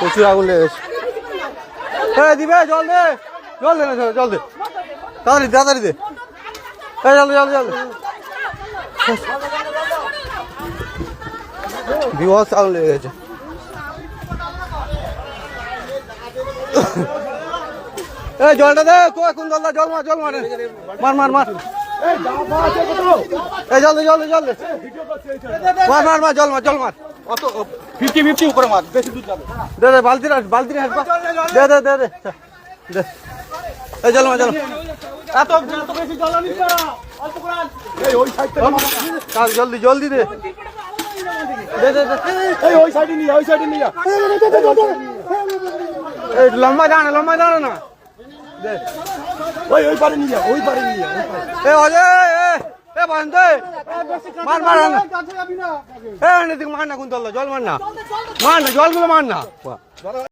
প্রচুর আগুন লেগেছে। দিবে জল দে, জল দে না, জল দে তাড়াতাড়ি তাড়াতাড়ি দে। জল দে জল দে জল দে। বিভৎস আগুন লেগে গেছে। জলটা দে, কোন জল দে, জল মার জল মার মার মার মার। জল দে জল দে জল দে, মার মার মার জল মার জল মার। অত 50-50 করে মার, বেশি দূর যাবে। দে দে বালতি বালতি দে দে দে দে দে। জল মার জল। এত বেশি জল আনিস না, অল্প করে আন। ওই সাইড জলদি জলদি দে দে দে দে। ওই সাইডে নিয়ে ওই সাইডে নিয়ে লম্বা জানা লম্বা জানা না দে। ওই পারে নিয়ে ওই পারে নিয়ে বান্ধে মার মার না, মার না কোন জল মার না, মার না জলগুলো মার না।